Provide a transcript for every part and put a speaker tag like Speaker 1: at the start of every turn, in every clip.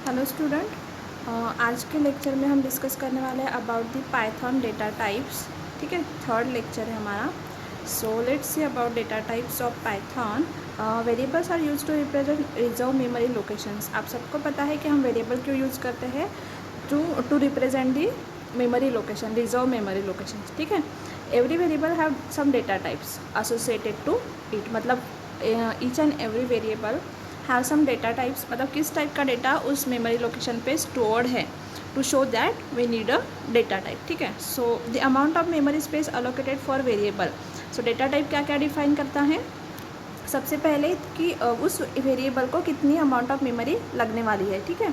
Speaker 1: Hello student, आज के lecture में हम डिस्कस करने वाले हैं about the Python data types. ठीक है, थर्ड लेक्चर है हमारा। So let's see about data types of Python. Variables are use to represent reserve memory locations. आप सबको पता है कि हम वेरिएबल क्यों यूज़ करते हैं? To represent the memory location, reserve memory location. ठीक है, every variable have some data types associated to it. मतलब each and every variable have some data types, मतलब किस टाइप का डेटा उस मेमोरी लोकेशन पे स्टोर्ड है, to show that we need a data type. ठीक है, so the amount of memory space allocated for variable. So data type क्या क्या डिफाइन करता है? सबसे पहले कि उस वेरिएबल को कितनी अमाउंट ऑफ मेमोरी लगने वाली है। ठीक है,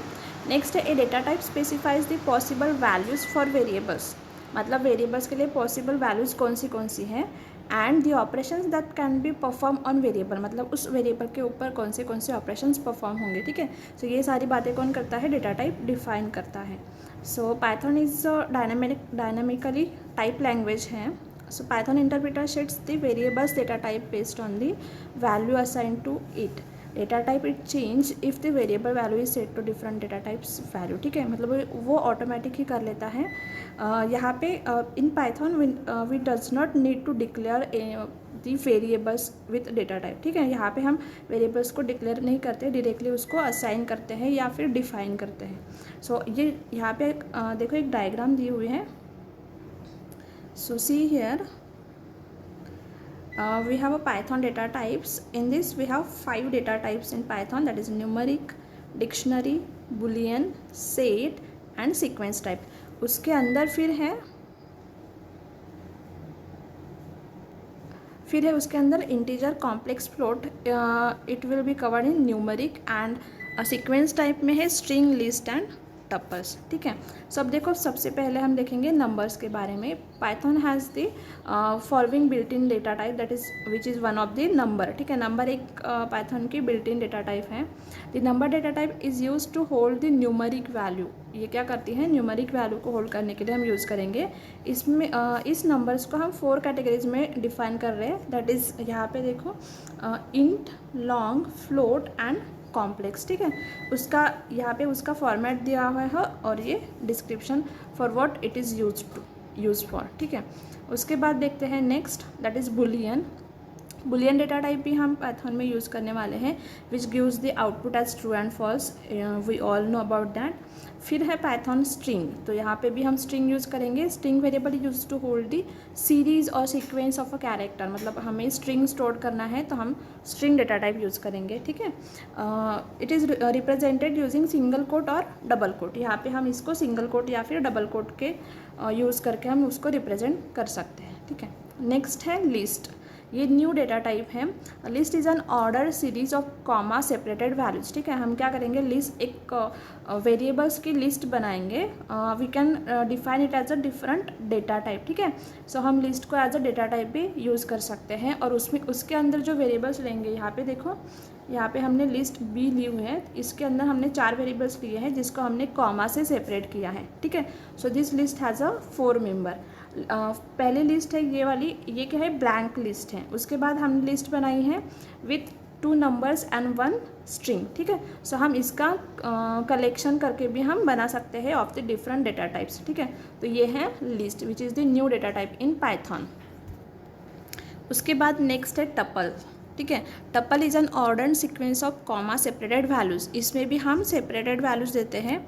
Speaker 1: नेक्स्ट है a data type specifies the possible values for variables. मतलब वेरिएबल्स के लिए पॉसिबल वैल्यूज़ कौन सी हैं। And the operations that can be performed on variable, मतलब उस वेरिएबल के ऊपर कौन से ऑपरेशंस परफॉर्म होंगे। ठीक है, सो ये सारी बातें कौन करता है? डेटा टाइप डिफाइन करता है। सो Python is dynamically type language है। So Python interpreter sets the variables data type based on the value assigned to it. Data type it change if the variable value is set to different data types value. ठीक है, मतलब वो automatic ही कर लेता है। यहाँ पे in Python we does not need to declare the variables with data type. ठीक है, यहाँ पे हम वेरिएबल्स को डिक्लेयर नहीं करते, डायरेक्टली उसको असाइन करते हैं या फिर डिफाइन करते हैं। सो ये यहाँ पे देखो एक डायग्राम दी हुई है। So see here, we have a Python data types. In this we have 5 data types in Python, that is numeric, dictionary, boolean, set and sequence type. उसके अंदर फिर है उसके अंदर integer, complex, float. It will be covered in numeric. And sequence type में है string, list and tuples. ठीक है, सब देखो, सबसे पहले हम देखेंगे नंबर्स के बारे में। Python has the following built in data type, that is which is one of the number. ठीक है, नंबर एक पाइथन की बिल्ट इन डेटा टाइप है। The number data type is use to hold the numeric value. ये क्या करती है? Numeric value को होल्ड करने के लिए हम यूज़ करेंगे। इसमें इस नंबर्स को हम 4 कैटेगरीज में डिफाइन कर रहे हैं। दैट इज़ यहाँ पे देखो, int, long, float and complex. ठीक है, उसका यहाँ पे उसका फॉर्मेट दिया हुआ है और ये description for what it is use for. ठीक है, उसके बाद देखते हैं next, that is boolean. Boolean data type भी हम पाइथन में यूज़ करने वाले हैं, which gives the output as true and false. We all know about that. फिर है पाइथन स्ट्रिंग, तो यहाँ पे भी हम स्ट्रिंग यूज़ करेंगे। String variable use to hold the series और सीक्वेंस ऑफ अ कैरेक्टर, मतलब हमें स्ट्रिंग स्टोर करना है तो हम स्ट्रिंग डेटा टाइप यूज़ करेंगे। ठीक है, it is represented using single quote और डबल कोट। यहाँ पे हम इसको सिंगल कोट या फिर डबल कोट के यूज़ करके हम उसको रिप्रेजेंट कर सकते हैं। ठीक है, नेक्स्ट है लिस्ट। ये न्यू डेटा टाइप है। List is an order series of comma separated values. ठीक है, हम क्या करेंगे? लिस्ट एक वेरिएबल्स की लिस्ट बनाएंगे। We can define it as a different data type. ठीक है, सो हम लिस्ट को एज अ डेटा टाइप भी यूज़ कर सकते हैं और उसमें उसके अंदर जो वेरिएबल्स लेंगे, यहाँ पे देखो, यहाँ पे हमने लिस्ट बी ली हुई है। इसके अंदर हमने 4 वेरिएबल्स लिए हैं जिसको हमने कॉमा से सेपरेट किया है। ठीक है, so this list has a 4 member. पहली लिस्ट है ये वाली, ये क्या है? ब्लैंक लिस्ट है। उसके बाद हमने लिस्ट बनाई है विथ 2 नंबर्स एंड 1 स्ट्रिंग। ठीक है, सो हम इसका कलेक्शन करके भी हम बना सकते हैं of the different data types. ठीक है, तो ये है list which is the new data type in Python. उसके बाद नेक्स्ट है टपल। ठीक है, tuple is an ordered sequence of comma separated values. इसमें भी हम सेपरेटेड वैल्यूज़ देते हैं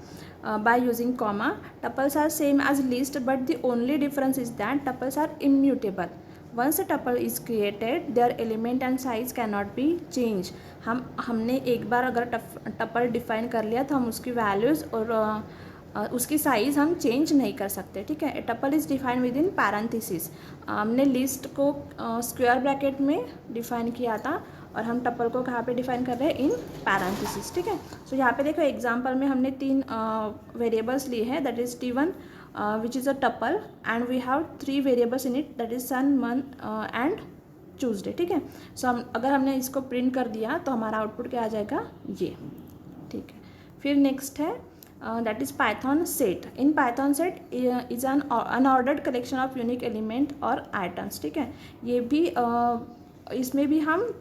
Speaker 1: by using comma. Tuples are same as list, but the only difference is that tuples are immutable. Once a tuple is created, their element and size cannot be changed. हमने एक बार अगर tuple define कर लिया तो हम उसकी values और उसकी साइज़ हम चेंज नहीं कर सकते। ठीक है, tuple is define with in parenthesis. हमने लिस्ट को स्क्वायर ब्रैकेट में डिफाइन किया था और हम टपल को कहाँ पे डिफाइन कर रहे हैं? इन पैरेंथेसिस। ठीक है, सो यहाँ पे देखो एग्जांपल में हमने 3 वेरिएबल्स लिए हैं, that is T1 which is a tuple and we have 3 variables in it, that is sun, month and Tuesday. ठीक है, सो अगर हमने इसको प्रिंट कर दिया तो हमारा आउटपुट क्या आ जाएगा? ये। ठीक है, फिर नेक्स्ट है that is Python set. In Python set is an unordered collection of unique element और आइटम्स। ठीक है, ये भी इसमें भी हम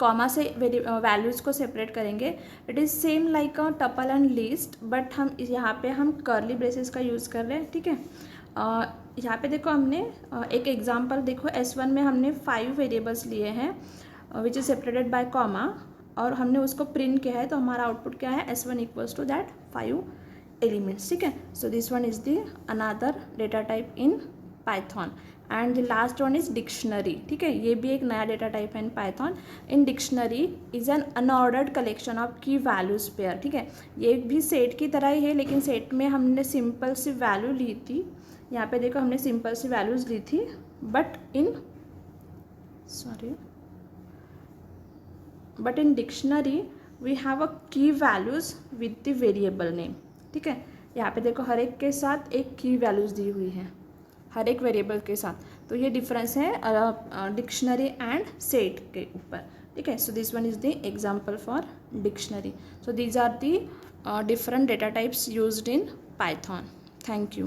Speaker 1: कॉमा से वैल्यूज़ को सेपरेट करेंगे, it is same like a tuple and list, but हम यहाँ पे हम कर्ली ब्रेसेस का यूज़ कर रहे हैं, ठीक है। यहाँ पे देखो हमने एक एग्जांपल देखो, S1 में हमने 5 वेरिएबल्स लिए हैं which is separated by comma, और हमने उसको प्रिंट किया है, तो हमारा आउटपुट क्या है, S1 equals to that 5 elements, ठीक है। So this one is the another data type in Python, and the last one is dictionary, ठीक है। ये भी एक नया डेटा टाइप है in Python. In dictionary is an unordered collection of की वैल्यूज पेयर, ठीक है। ये भी सेट की तरह ही है, लेकिन सेट में हमने सिंपल सी वैल्यू ली थी, यहाँ पे देखो हमने सिंपल सी वैल्यूज ली थी, but in dictionary we have a key values with the variable name, ठीक है। यहाँ पे देखो हर एक के साथ एक की वैल्यूज दी हुई है, हर एक वेरिएबल के साथ, तो ये डिफरेंस है डिक्शनरी एंड सेट के ऊपर, ठीक है। So this one is the example for dictionary. So these are the different data types used in Python. Thank you.